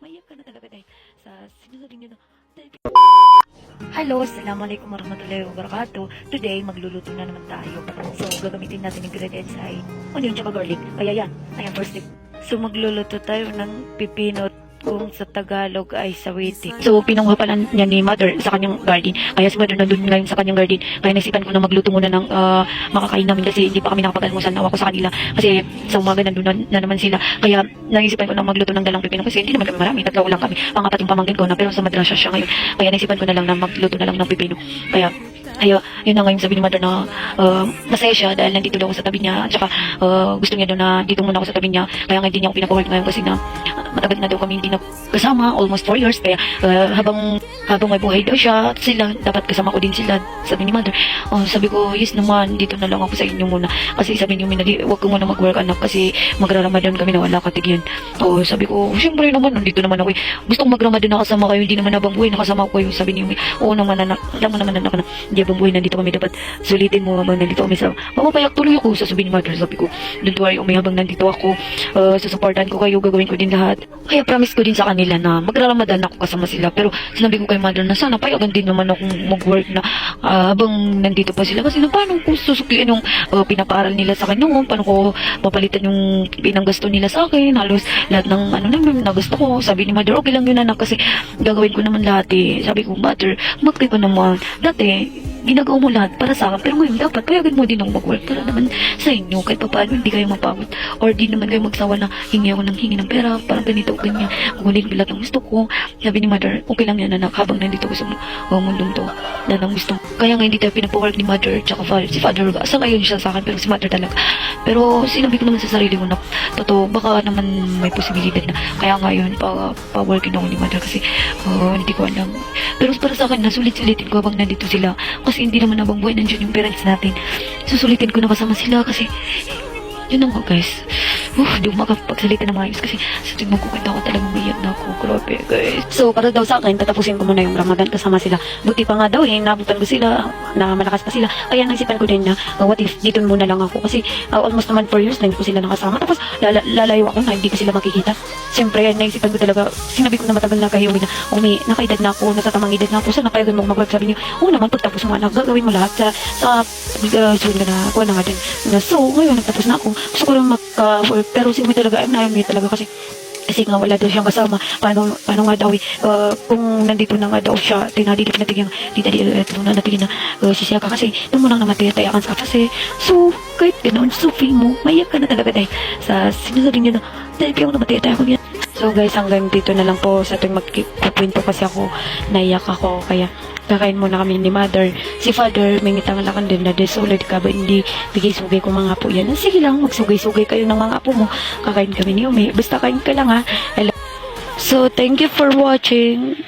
Maiyak ka na talaga dahil sa sinasabi niyo na Hello, assalamualaikum warahmatullahi wabarakatuh. Today, magluluto na naman tayo. So, gagamitin natin ingredients ay onion tsaka garlic. Kaya yan, ayan first tip. So, magluluto tayo ng pipino kung sa Tagalog ay sawiti. So, pinanguha pala niya ni mother sa kanyang garden. Kaya si mother nandun ngayon sa kanyang garden. Kaya naisipan ko na magluto muna ng makakain namin kasi hindi pa kami nakapag-almusal. Nawa ko sa kanila. Kasi sa umaga nandun na naman sila. Kaya naisipan ko na magluto ng dalang pipino kasi hindi naman kami marami. Tatlo lang kami. Pangapat yung pamangkin ko na pero sa madrasya siya ngayon. Kaya naisipan ko na lang na magluto na lang ng pipino. Kaya yun na nga yung sabi ni mother na masaya siya dahil nandito daw ako sa tabi niya. At saka gusto niya daw na dito muna ako sa tabi niya. Kaya nga hindi niya ako pinapawork ngayon kasi na matagal na daw kami hindi nagkasama, almost 4 years. Kaya habang may buhay daw siya, sila, dapat kasama ko din sila, sabi ni mother. Sabi ko, yes naman, dito na lang ako sa inyo muna. Kasi sabi niyo, huwag ko muna mag-work anak kasi magraramadan kami na wala katigyan. Sabi ko, syempre naman, nandito naman ako. Gustong magramadan na kasama kayo, hindi naman habang buhay nakasama ko kayo. Sabi niyo, oo naman anak, alam mo naman anak na, hindi habang buhay nandito kami, dapat sulitin mo habang nandito kami sa, mapapayak tuloy ako, sabi ni mother. Sabi ko, don't worry, habang nandito ako, susuportahan ko kayo, gagawin ko din lahat. Kaya promise ko din sa kanila na magraramadan ako kasama sila. Pero sinabi ko kay mother na sana payagan din naman akong mag-work na habang nandito pa sila. Kasi na paano ko susukliin yung pinapaaral nila sa akin noon, paano ko mapalitan yung pinanggasto nila sa akin, halos lahat ng na gusto ko. Sabi ni mother, okay lang yun anak kasi gagawin ko naman lahat eh. Sabi ko, mother, magkay ko naman. Dati, ginagawa mo lahat para sa akin. Pero ngayon, dapat payagan mo din akong mag-work para naman sa inyo. Kahit pa paano, hindi kayo mapagod. Or di naman kayo magsawa na hingi ako ng hingi ng pera. Parang ganito, ganyan. Kukunin ko lahat ng gusto ko. Sabi ni mother, okay lang yan anak habang nandito ko sa mundong to. Na ng gusto. Kaya nga hindi tayo pinapawork ni mother tsaka father. Si father, asa ngayon siya sa akin, pero si mother talaga. Pero sinabi ko naman sa sarili ko na, totoo, baka naman may posibilidad na. Kaya ngayon, pa-working ako ni mother kasi hindi ko alam. Pero para sa akin, nasulit-sulitin ko habang nandito sila. Kasi hindi naman habang buhay nandiyan yung parents natin. Susulitin ko na kasama sila kasi yun na nga guys. Di ko makapagsalita ng maayos kasi sa tingin ko kita ako talagang umiyak na ako. Grabe guys. So para daw sa akin, tatapusin ko muna yung Ramadan kasama sila. Buti pa nga daw nabutan ko sila na malakas pa sila. Kaya naisipan ko din na what if dito muna lang ako. Kasi almost naman 4 years na hindi ko sila nakasama. Tapos lalayo ako na hindi ko sila makikita. Siyempre naisipan ko talaga, sinabi ko na matagal na kayo na nakaedad na ako, nasa tamang edad na ako. Sana payagan mo mag-work. Sabi niyo, naman pagtapos mo anak, gagawin mo lahat sa soon ka na kuha na nga din. So ngayon nagtapos na ako. Gusto ko lang magka-work. Pero si Umi talaga, ayaw niya talaga kasi nga wala daw siyang kasama. Paano nga daw kung nandito na nga daw siya, tinadidip natin yung na natin na sisiya ka kasi doon mo lang naman tinatayakan sa kasi. So, kahit ganoon, so feel mo, maiyak ka na talaga dahil sa sinasabi niya na dahil kaya ako naman tinatayakan yan. So guys, hanggang dito na lang po sa tuwing magkikwento kasi ako, naiyak ako. Kaya kakain muna kami ni mother. Si father, may ngitangan din na desolate ka ba hindi bigay-sugay ko mga apo yan. Sige lang, magsugay-sugay kayo ng mga apo mo. Kakain kami ni Umi. Basta kain ka lang ha. So, thank you for watching.